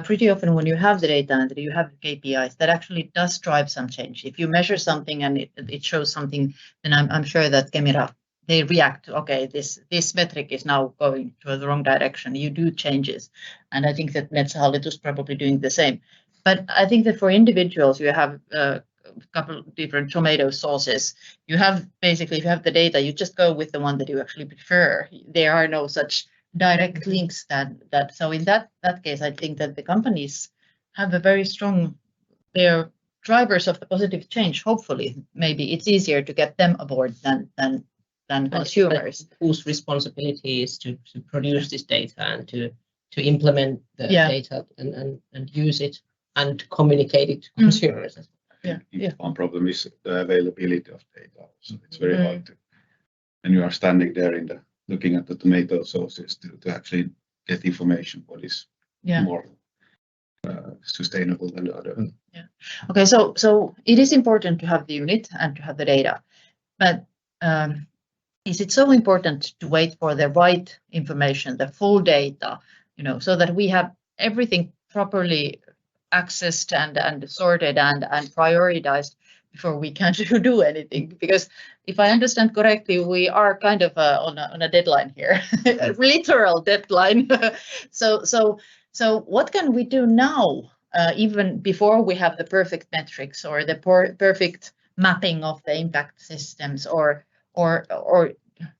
pretty often when you have the data and you have KPIs, that actually does drive some change. If you measure something and it shows something, then I'm sure that Kemira, they react, okay, this metric is now going to the wrong direction. You do changes. And I think that Metsähallitus is probably doing the same. But I think that for individuals, you have a couple of different tomato sauces. You have basically, if you have the data, you just go with the one that you actually prefer. There are no such direct links that so in that case, I think that the companies have a very strong, they're drivers of the positive change. Hopefully, maybe it's easier to get them aboard than consumers. Whose responsibility is to produce this data and to implement the data and use it and communicate it to consumers. One problem is the availability of data. So it's very hard to, when you are standing there looking at the tomato sauces to actually get information what is more sustainable than the other. Okay, so it is important to have the unit and to have the data, but is it so important to wait for the right information, the full data, so that we have everything properly accessed and sorted and prioritized before we can do anything? Because if I understand correctly, we are kind of on a deadline here, a literal deadline. So what can we do now, even before we have the perfect metrics or the perfect mapping of the impact systems, or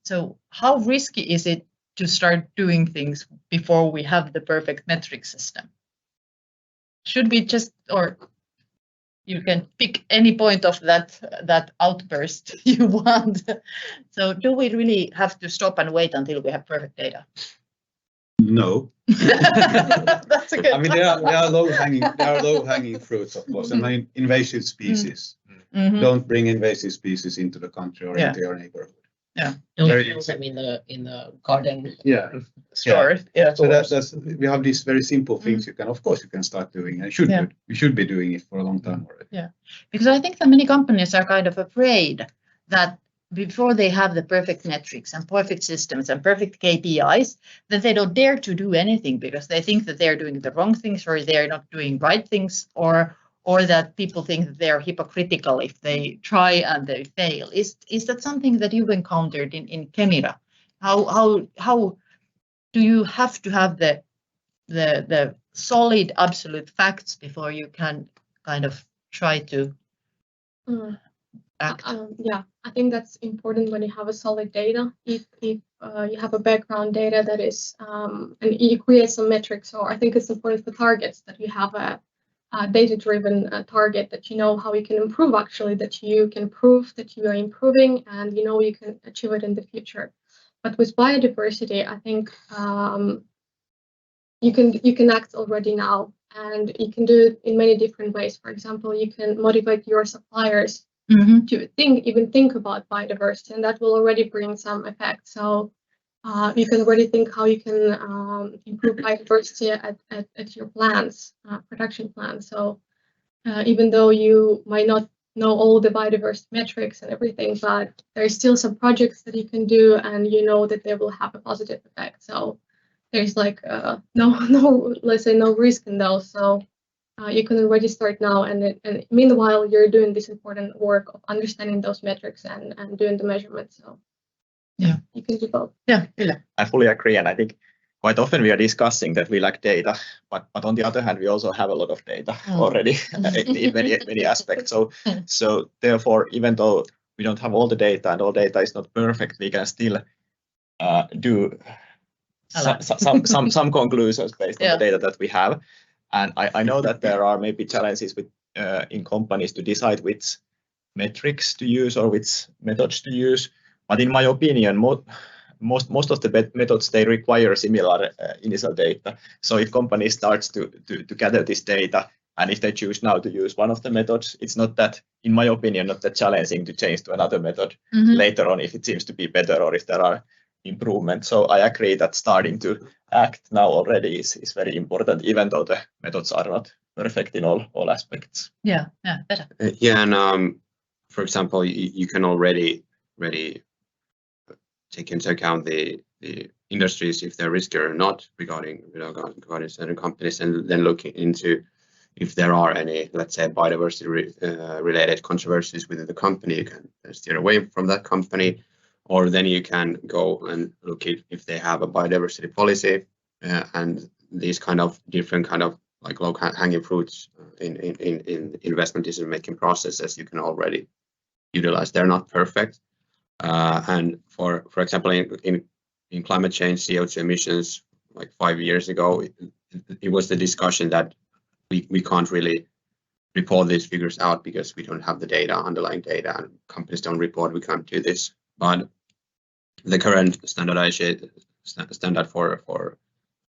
so how risky is it to start doing things before we have the perfect metric system? Should we just, or you can pick any point of that outburst you want. So do we really have to stop and wait until we have perfect data? No. That's a good. I mean, there are low-hanging fruits, of course. I mean, invasive species. Don't bring invasive species into the country or into your neighborhood. Yeah. Don't use them in the garden. Store. Yeah. So that's we have these very simple things you can start doing, and we should be doing it for a long time already. Yeah, because I think that many companies are kind of afraid that before they have the perfect metrics and perfect systems and perfect KPIs, that they don't dare to do anything because they think that they're doing the wrong things or they're not doing right things, or that people think that they're hypocritical if they try and they fail. Is that something that you've encountered in Kemira? How do you have to have the solid absolute facts before you can kind of try to act? Yeah, I think that's important when you have a solid data. If you have a background data that is, and you create some metrics, or I think it's important for targets that you have a data-driven target that you know how you can improve, actually, that you can prove that you are improving and you know you can achieve it in the future. But with biodiversity, I think you can act already now, and you can do it in many different ways. For example, you can motivate your suppliers to even think about biodiversity, and that will already bring some effect. So you can already think how you can improve biodiversity at your plants, production plants. So even though you might not know all the biodiversity metrics and everything, but there's still some projects that you can do, and you know that they will have a positive effect. So there's like no let's say no risk in those. So you can already start now, and meanwhile you're doing this important work of understanding those metrics and doing the measurements. So yeah, you can do both. Yeah, Ville. I fully agree, and I think quite often we are discussing that we lack data, but on the other hand, we also have a lot of data already in many aspects. So therefore, even though we don't have all the data and all data is not perfect, we can still do some conclusions based on the data that we have. And I know that there are maybe challenges with in companies to decide which metrics to use or which methods to use. But in my opinion, most of the methods, they require similar initial data. So if company starts to gather this data, and if they choose now to use one of the methods, it's not that, in my opinion, not that challenging to change to another method later on if it seems to be better or if there are improvements. So I agree that starting to act now already is very important, even though the methods are not perfect in all aspects. Yeah, better. Yeah, and for example, you can already take into account the industries, if they're risky or not, regarding certain companies, and then looking into if there are any, let's say, biodiversity related controversies within the company. You can steer away from that company, or then you can go and look at if they have a biodiversity policy, and these kind of different kind of like low hanging fruits in investment decision making processes you can already utilize. They're not perfect. And for example, in climate change, CO2 emissions, like 5 years ago, it was the discussion that we can't really report these figures out because we don't have the data, underlying data, and companies don't report, we can't do this. But the current standard for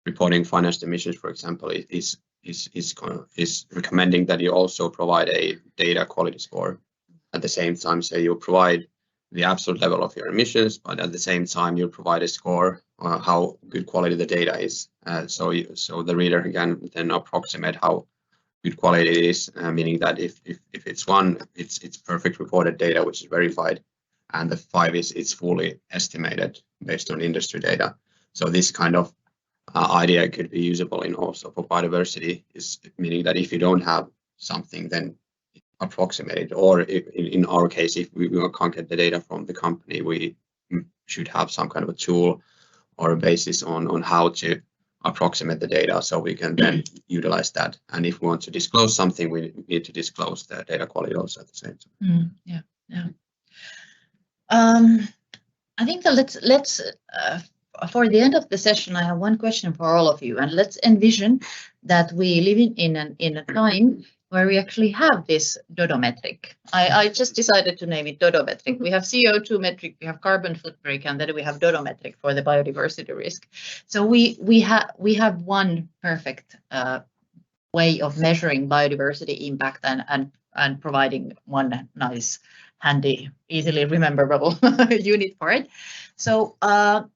reporting financed emissions, for example, is recommending that you also provide a data quality score at the same time. So you provide the absolute level of your emissions, but at the same time you provide a score on how good quality the data is. So the reader can then approximate how good quality it is, meaning that if it's 1, it's perfect reported data which is verified, and the 5 it's fully estimated based on industry data. So this kind of idea could be usable in also for biodiversity, is meaning that if you don't have something, then approximated, or in our case, if we can't get the data from the company, we should have some kind of a tool or a basis on how to approximate the data, so we can then utilize that. And if we want to disclose something, we need to disclose the data quality also at the same time. Yeah. I think that let's for the end of the session, I have one question for all of you, and let's envision that we live in a time where we actually have this dodometric. I just decided to name it dodometric. We have CO2 metric, we have carbon footprint, and then we have dodometric for the biodiversity risk. So we have one perfect way of measuring biodiversity impact and providing one nice, handy, easily rememberable unit for it. So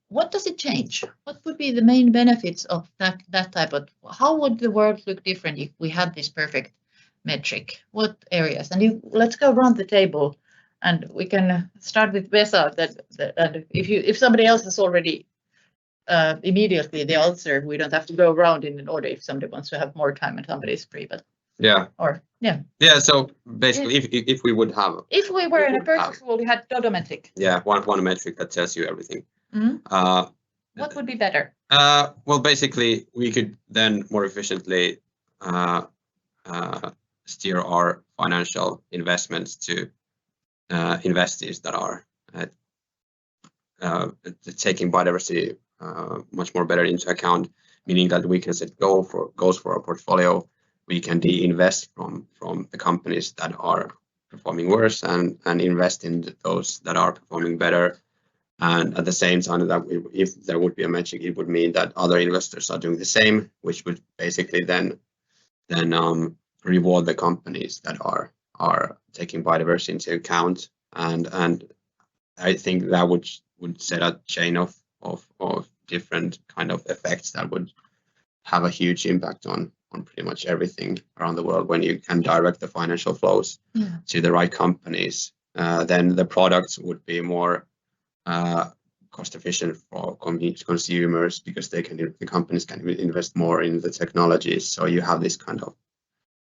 what does it change? What would be the main benefits of that type of? How would the world look different if we had this perfect metric? What areas? And let's go around the table And we can start with Vesa. And if somebody else has already immediately the answer, we don't have to go around in order if somebody wants to have more time and somebody's free. But Yeah. So basically, if we would have, if we were in a perfect world, we had dodometric. Yeah, one metric that tells you everything. What would be better? Well, basically, we could then more efficiently steer our financial investments to investees that are taking biodiversity much more better into account, meaning that we can set goals for our portfolio. We can de-invest from the companies that are performing worse and invest in those that are performing better. And at the same time, that if there would be a metric, it would mean that other investors are doing the same, which would basically then reward the companies that are taking biodiversity into account. And I think that would set a chain of different kind of effects that would have a huge impact on pretty much everything around the world. When you can direct the financial flows to the right companies, then the products would be more cost efficient for consumers, because the companies can invest more in the technologies. So you have this kind of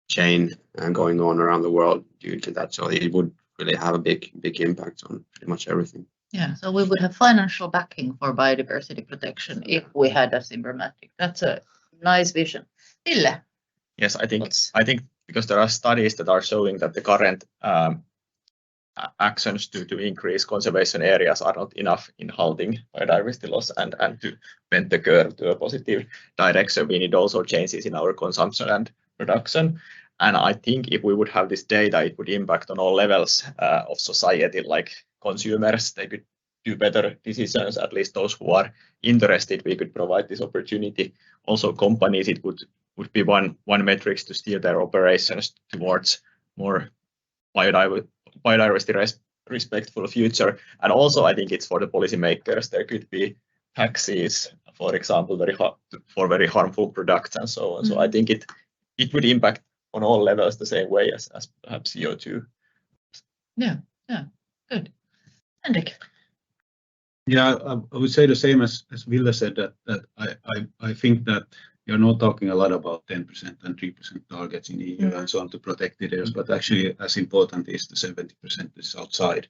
chain going on around the world due to that. So it would really have a big impact on pretty much everything. Yeah, so we would have financial backing for biodiversity protection if we had a Symbermatic. That's a nice vision. Ville? Yes, I think because there are studies that are showing that the current actions to increase conservation areas are not enough in halting biodiversity loss and to bend the curve to a positive direction. We need also changes in our consumption and production. And I think if we would have this data, it would impact on all levels of society, like consumers. They could do better decisions, at least those who are interested. We could provide this opportunity. Also companies, it would be one metrics to steer their operations towards more biodiversity respectful future. And also I think it's for the policymakers. There could be taxes, for example, for very harmful products and so on. So I think it would impact on all levels the same way as perhaps CO2. Yeah, good. Henrik? Yeah, I would say the same as Ville said, that I think that you're not talking a lot about 10% and 3% targets in EU and so on to protect the areas, but actually as important is the 70% is outside.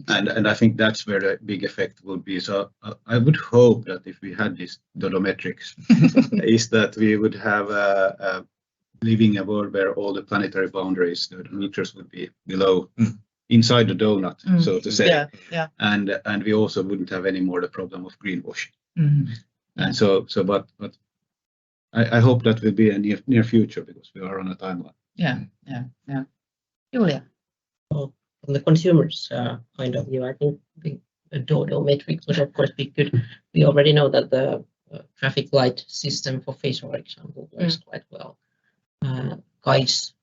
And I think that's where the big effect will be. So I would hope that if we had this dodometrics, is that we would have living a world where all the planetary boundaries, the meters would be below, inside the donut, so to say. Yeah. And we also wouldn't have any more the problem of greenwashing. And so but I hope that will be a near future, because we are on a timeline. Yeah. Juulia? Well, from the consumers' point of view, I think the Dodo metrics would of course be good. We already know that the traffic light system for Vesa, for example, works quite well. Guides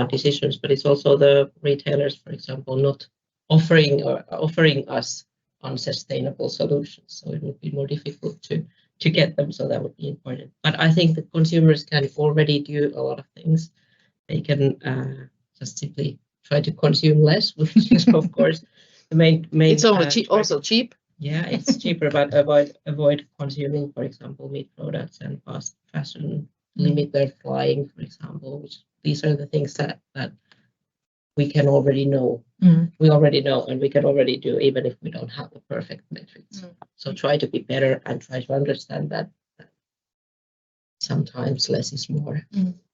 decisions, but it's also the retailers, for example, not offering us unsustainable solutions. So it would be more difficult to get them. So that would be important. But I think the consumers can already do a lot of things. They can just simply try to consume less, which is of course the main. It's also cheap. Yeah, it's cheaper, but avoid consuming, for example, meat products and fast fashion. Limit their flying, for example. These are the things that we can already know. We already know, and we can already do, even if we don't have the perfect metrics. So try to be better and try to understand that sometimes less is more.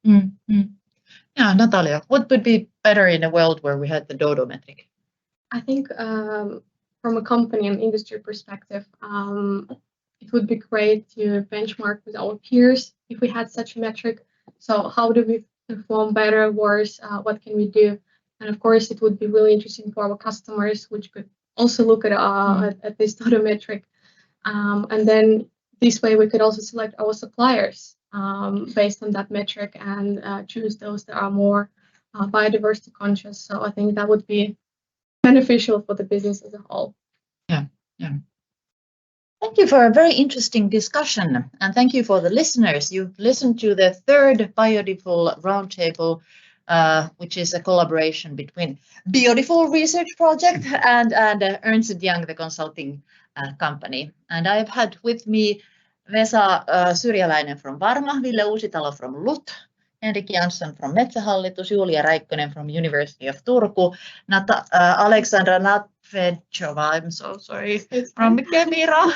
Yeah, Natalia, what would be better in a world where we had the Dodo metric? I think from a company and industry perspective, it would be great to benchmark with our peers if we had such a metric. So how do we perform better, worse? What can we do? And of course, it would be really interesting for our customers, which could also look at this Dodo metric. And then this way, we could also select our suppliers based on that metric and choose those that are more biodiversity conscious. So I think that would be beneficial for the business as a whole. Yeah. Thank you for a very interesting discussion, and thank you for the listeners. You've listened to the third Biodiversity Roundtable which is a collaboration between BIODIFUL Research Project and Ernst & Young, the consulting company. And I've had with me Vesa Syrjäläinen from Varma, Ville Uusitalo from LUT, Henrik Jansson from Metsähallitus, Juulia Räikkönen from University of Turku, Aleksandra Natcvetova, I'm so sorry, from Kemira.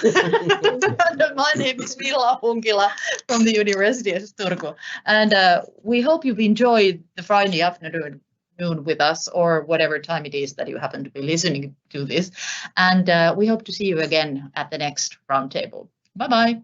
And my name is Ville Hunkila from the University of Turku. And we hope you've enjoyed the Friday afternoon with us, or whatever time it is that you happen to be listening to this. And we hope to see you again at the next roundtable. Bye-bye.